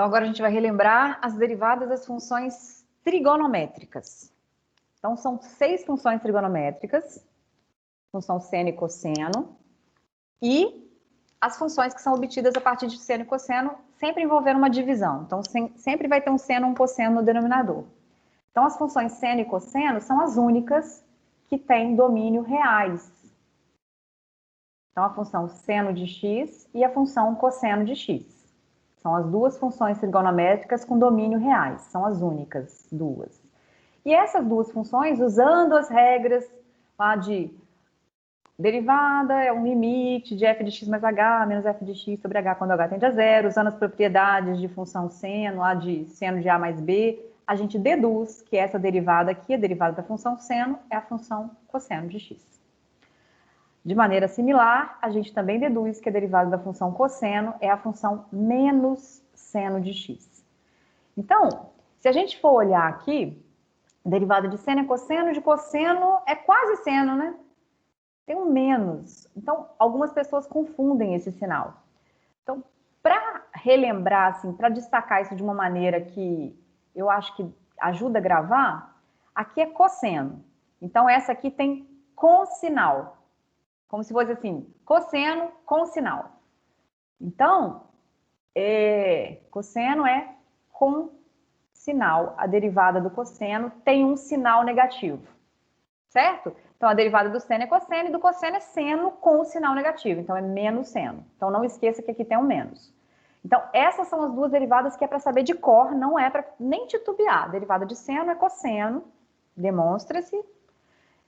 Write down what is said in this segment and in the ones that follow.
Então, agora a gente vai relembrar as derivadas das funções trigonométricas. Então, são 6 funções trigonométricas, função seno e cosseno, e as funções que são obtidas a partir de seno e cosseno, sempre envolvendo uma divisão. Então, sempre vai ter um seno e um cosseno no denominador. Então, as funções seno e cosseno são as únicas que têm domínio reais. Então, a função seno de x e a função cosseno de x. São as duas funções trigonométricas com domínio reais, são as únicas duas. E essas duas funções, usando as regras lá de derivada, é um limite de f de x mais h, menos f de x sobre h quando h tende a zero, usando as propriedades de função seno, lá de seno de a mais b, a gente deduz que essa derivada aqui, a derivada da função seno, é a função cosseno de x. De maneira similar, a gente também deduz que a derivada da função cosseno é a função menos seno de x. Então, se a gente for olhar aqui, derivada de seno é cosseno, de cosseno é quase seno, né? Tem um menos. Então, algumas pessoas confundem esse sinal. Então, para relembrar, assim, para destacar isso de uma maneira que eu acho que ajuda a gravar, aqui é cosseno. Então, essa aqui tem com sinal. Como se fosse assim, cosseno com sinal. Então, cosseno é com sinal. A derivada do cosseno tem um sinal negativo, certo? Então, a derivada do seno é cosseno e do cosseno é seno com o sinal negativo. Então, é menos seno. Então, não esqueça que aqui tem um menos. Então, essas são as duas derivadas que é para saber de cor, não é para nem titubear. A derivada de seno é cosseno, demonstra-se.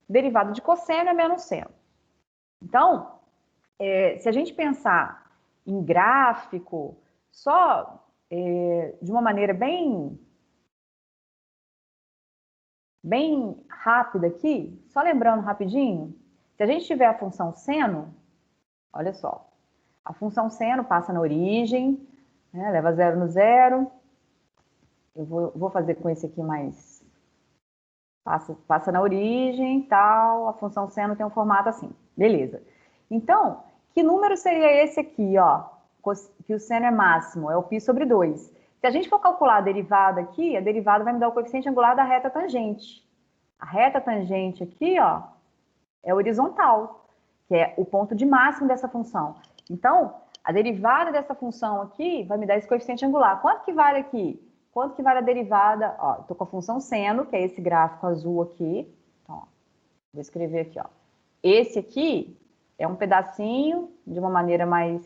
Derivada de cosseno é menos seno. Então, se a gente pensar em gráfico, só de uma maneira bem rápida aqui, só lembrando rapidinho, se a gente tiver a função seno, olha só, a função seno passa na origem, né, leva zero no zero, eu vou fazer com esse aqui mais, passa na origem, tal, a função seno tem um formato assim, beleza. Então, que número seria esse aqui, ó, que o seno é máximo, é o π sobre 2. Se a gente for calcular a derivada aqui, a derivada vai me dar o coeficiente angular da reta tangente. A reta tangente aqui, ó, é horizontal, que é o ponto de máximo dessa função. Então, a derivada dessa função aqui vai me dar esse coeficiente angular. Quanto que vale aqui? Quanto que vale a derivada? Ó, estou com a função seno, que é esse gráfico azul aqui. Então, ó, vou escrever aqui, ó. Esse aqui é um pedacinho, de uma maneira mais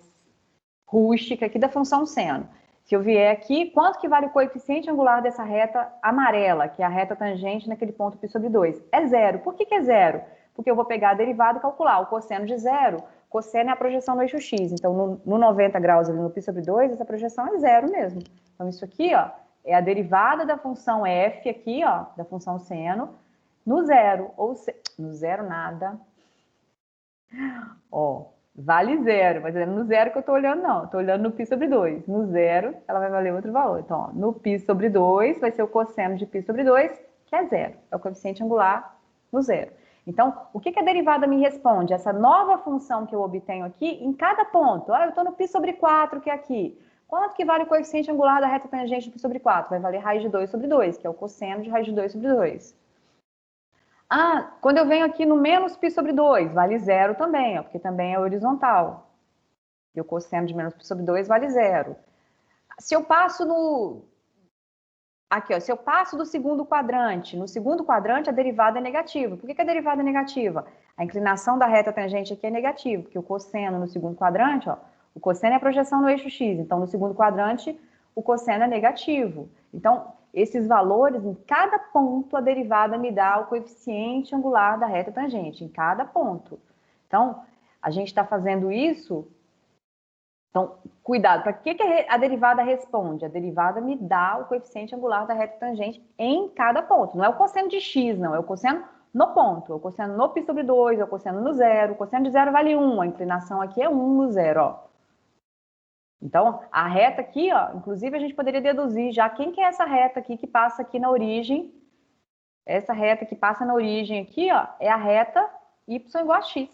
rústica aqui, da função seno. Se eu vier aqui, quanto que vale o coeficiente angular dessa reta amarela, que é a reta tangente naquele ponto π sobre 2? É zero. Por que é zero? Porque eu vou pegar a derivada e calcular o cosseno de zero. Cosseno é a projeção no eixo x. Então, no 90 graus ali no π sobre 2, essa projeção é zero mesmo. Então, isso aqui, ó, é a derivada da função f aqui, ó, da função seno, no zero. No zero nada. Ó, vale zero, mas é no zero que eu estou olhando, não. Estou olhando no π sobre 2. No zero, ela vai valer outro valor. Então, ó, no π sobre 2 vai ser o cosseno de π sobre 2, que é zero. É o coeficiente angular no zero. Então, o que a derivada me responde? Essa nova função que eu obtenho aqui em cada ponto. Ah, eu estou no π sobre 4, que é aqui. Quanto que vale o coeficiente angular da reta tangente de π sobre 4? Vai valer raiz de 2 sobre 2, que é o cosseno de raiz de 2 sobre 2. Ah, quando eu venho aqui no menos π sobre 2, vale zero também, ó, porque também é horizontal. E o cosseno de menos π sobre 2 vale zero. Se eu passo aqui, ó, se eu passo do segundo quadrante, no segundo quadrante a derivada é negativa. Por que a derivada é negativa? A inclinação da reta tangente aqui é negativa, porque o cosseno no segundo quadrante, ó, o cosseno é a projeção no eixo x, então no segundo quadrante o cosseno é negativo. Então, esses valores, em cada ponto, a derivada me dá o coeficiente angular da reta tangente, em cada ponto. Então, a gente está fazendo isso. Então, cuidado, para que a derivada responde? A derivada me dá o coeficiente angular da reta tangente em cada ponto. Não é o cosseno de x, não, é o cosseno no ponto. É o cosseno no π sobre 2, é o cosseno no zero. O cosseno de zero vale 1, a inclinação aqui é 1 no zero, ó. Então, a reta aqui, ó, inclusive a gente poderia deduzir já quem que é essa reta aqui que passa aqui na origem. Essa reta que passa na origem aqui, ó, é a reta y igual a x.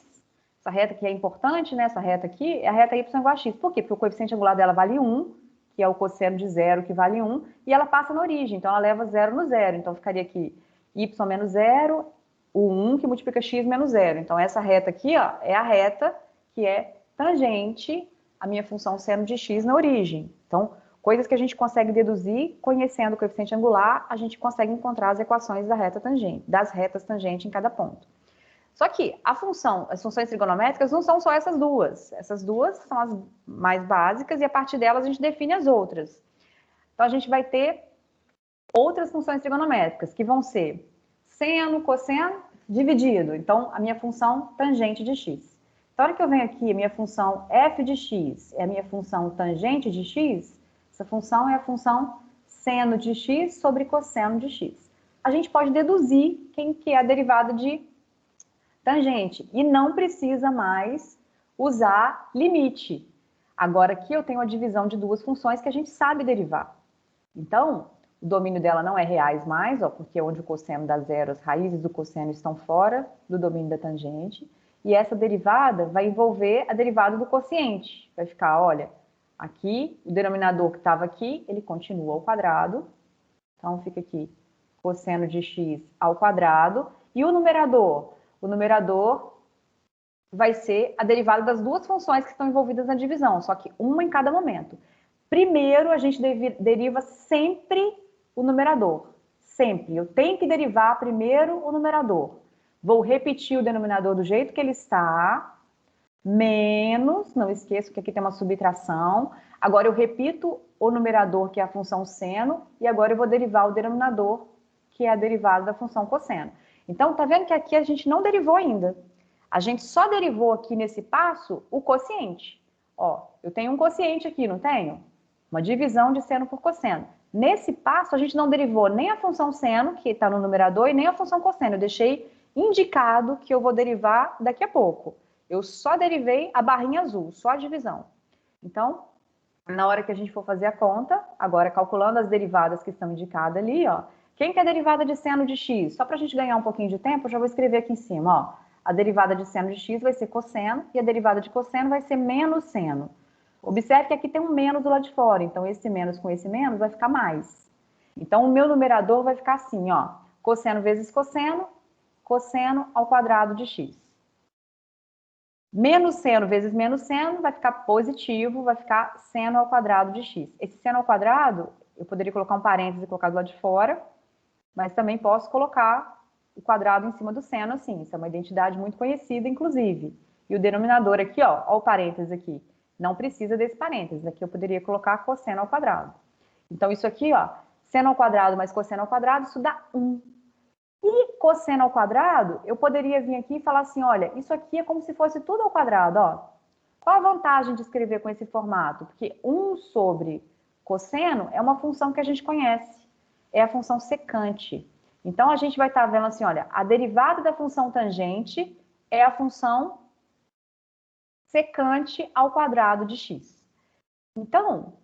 Essa reta aqui é importante, né? Essa reta aqui é a reta y igual a x. Por quê? Porque o coeficiente angular dela vale 1, que que é o cosseno de zero, que vale 1, e ela passa na origem, então ela leva zero no zero. Então ficaria aqui y menos zero, o 1 que multiplica x menos zero. Então essa reta aqui, ó, é a reta que é tangente à minha função seno de x na origem. Então, coisas que a gente consegue deduzir, conhecendo o coeficiente angular, a gente consegue encontrar as equações da reta tangente, das retas tangentes em cada ponto. Só que as funções trigonométricas não são só essas duas. Essas duas são as mais básicas e a partir delas a gente define as outras. Então a gente vai ter outras funções trigonométricas, que vão ser seno, cosseno, dividido. Então a minha função tangente de x. Então, a hora que eu venho aqui, a minha função f de x é a minha função tangente de x, essa função é a função seno de x sobre cosseno de x. A gente pode deduzir quem que é a derivada de tangente e não precisa mais usar limite. Agora aqui eu tenho a divisão de duas funções que a gente sabe derivar. Então, o domínio dela não é reais mais, ó, porque onde o cosseno dá zero, as raízes do cosseno estão fora do domínio da tangente. E essa derivada vai envolver a derivada do quociente. Vai ficar, olha, aqui, o denominador que estava aqui, ele continua ao quadrado. Então, fica aqui cosseno de x ao quadrado. E o numerador? O numerador vai ser a derivada das duas funções que estão envolvidas na divisão, só que uma em cada momento. Primeiro, a gente deriva sempre o numerador. Sempre. Eu tenho que derivar primeiro o numerador. Vou repetir o denominador do jeito que ele está, menos, não esqueço que aqui tem uma subtração. Agora eu repito o numerador, que é a função seno, e agora eu vou derivar o denominador, que é a derivada da função cosseno. Então, tá vendo que aqui a gente não derivou ainda. A gente só derivou aqui nesse passo o quociente. Ó, eu tenho um quociente aqui, não tenho? Uma divisão de seno por cosseno. Nesse passo, a gente não derivou nem a função seno, que está no numerador, e nem a função cosseno. Eu deixei indicado que eu vou derivar daqui a pouco. Eu só derivei a barrinha azul, só a divisão. Então, na hora que a gente for fazer a conta, agora calculando as derivadas que estão indicadas ali, ó, quem que é a derivada de seno de x? Só para a gente ganhar um pouquinho de tempo, eu já vou escrever aqui em cima, ó. A derivada de seno de x vai ser cosseno e a derivada de cosseno vai ser menos seno. Observe que aqui tem um menos do lado de fora, então esse menos com esse menos vai ficar mais. Então, o meu numerador vai ficar assim, ó, cosseno vezes cosseno, cosseno ao quadrado de x. Menos seno vezes menos seno vai ficar positivo, vai ficar seno ao quadrado de x. Esse seno ao quadrado, eu poderia colocar um parêntese e colocar do lado de fora, mas também posso colocar o quadrado em cima do seno, assim. Isso é uma identidade muito conhecida, inclusive. E o denominador aqui, ó o parênteses aqui. Não precisa desse parênteses. Aqui eu poderia colocar cosseno ao quadrado. Então, isso aqui, ó, seno ao quadrado mais cosseno ao quadrado, isso dá 1. E cosseno ao quadrado, eu poderia vir aqui e falar assim, olha, isso aqui é como se fosse tudo ao quadrado, ó. Qual a vantagem de escrever com esse formato? Porque 1 sobre cosseno é uma função que a gente conhece. É a função secante. Então, a gente vai estar vendo assim, olha, a derivada da função tangente é a função secante ao quadrado de x. Então,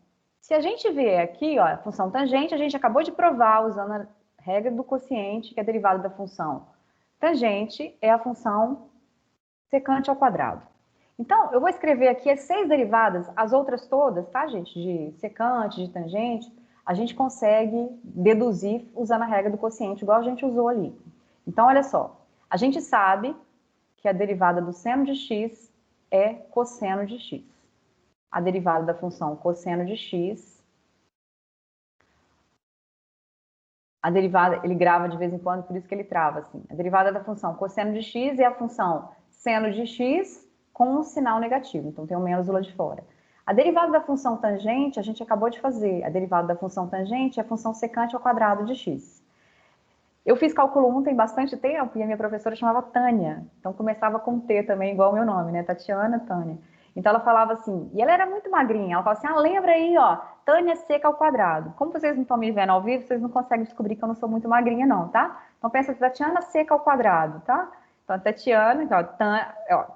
se a gente vê aqui, ó, a função tangente, a gente acabou de provar usando a regra do quociente, que é a derivada da função tangente é a função secante ao quadrado. Então, eu vou escrever aqui as 6 derivadas, as outras todas, tá, gente? De secante, de tangente, a gente consegue deduzir usando a regra do quociente, igual a gente usou ali. Então, olha só, a gente sabe que a derivada do seno de x é cosseno de x. A derivada da função cosseno de x, a derivada, ele grava de vez em quando, por isso que ele trava, assim. A derivada da função cosseno de x é a função seno de x com um sinal negativo, então tem um menos do lado de fora. A derivada da função tangente, a gente acabou de fazer. A derivada da função tangente é a função secante ao quadrado de x. Eu fiz cálculo 1 tem bastante tempo e a minha professora chamava Tânia. Então começava com T também, igual o meu nome, né? Tatiana, Tânia. Então ela falava assim, e ela era muito magrinha, ela falava assim, lembra aí, ó, Tânia seca ao quadrado. Como vocês não estão me vendo ao vivo, vocês não conseguem descobrir que eu não sou muito magrinha não, tá? Então pensa, Tatiana seca ao quadrado, tá? Então a Tatiana, então,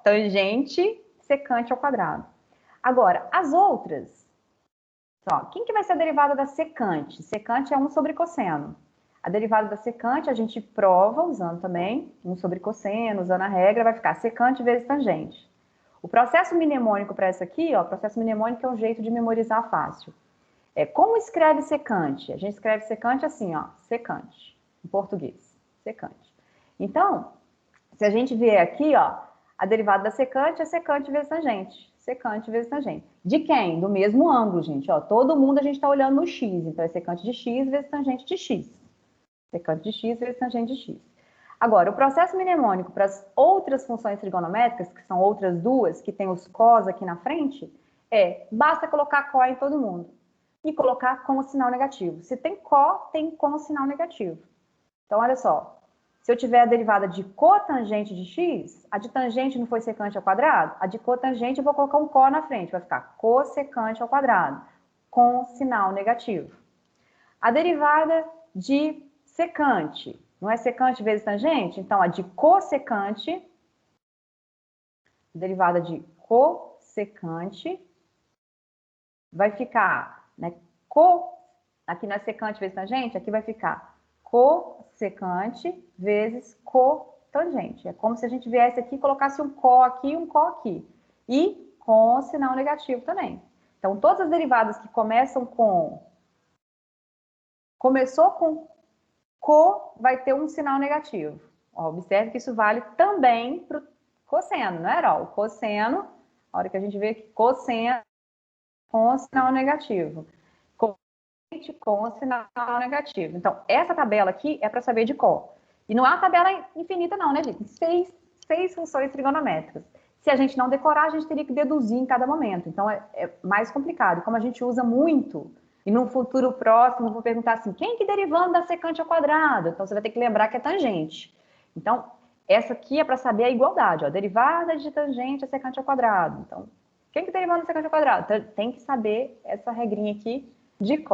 tangente secante ao quadrado. Agora, as outras, ó, quem que vai ser a derivada da secante? Secante é 1 sobre cosseno. A derivada da secante a gente prova usando também 1 sobre cosseno, usando a regra, vai ficar secante vezes tangente. O processo mnemônico para essa aqui, ó, o processo mnemônico é um jeito de memorizar fácil. Como escreve secante? A gente escreve secante assim, ó, secante, em português, secante. Então, se a gente vier aqui, ó, a derivada da secante é secante vezes tangente. Secante vezes tangente. De quem? Do mesmo ângulo, gente. Ó, todo mundo a gente está olhando no x, então é secante de x vezes tangente de x. Secante de x vezes tangente de x. Agora, o processo mnemônico para as outras funções trigonométricas, que são outras duas, que tem os cos aqui na frente, basta colocar có em todo mundo. E colocar com o sinal negativo. Se tem có, tem com o sinal negativo. Então, olha só. Se eu tiver a derivada de cotangente de x, a de tangente não foi secante ao quadrado? A de cotangente eu vou colocar um có na frente, vai ficar cossecante ao quadrado, com sinal negativo. A derivada de secante, não é secante vezes tangente? Então, a de cossecante, derivada de cossecante, vai ficar, né, aqui não é secante vezes tangente, aqui vai ficar cossecante vezes cotangente. É como se a gente viesse aqui e colocasse um có aqui e um có aqui. E com sinal negativo também. Então, todas as derivadas que começam com... Começou com co, vai ter um sinal negativo. Ó, observe que isso vale também para o cosseno, não era? O cosseno, a hora que a gente vê que cosseno com sinal negativo. Com sinal negativo. Então, essa tabela aqui é para saber de cor. E não é uma tabela infinita não, né, gente? Seis funções trigonométricas. Se a gente não decorar, a gente teria que deduzir em cada momento. Então, é mais complicado. Como a gente usa muito, e no futuro próximo, eu vou perguntar assim, quem que derivando da secante ao quadrado? Então, você vai ter que lembrar que é tangente. Então, essa aqui é para saber a igualdade, ó, derivada de tangente a secante ao quadrado. Então, quem que derivando da secante ao quadrado? Então, tem que saber essa regrinha aqui de cor.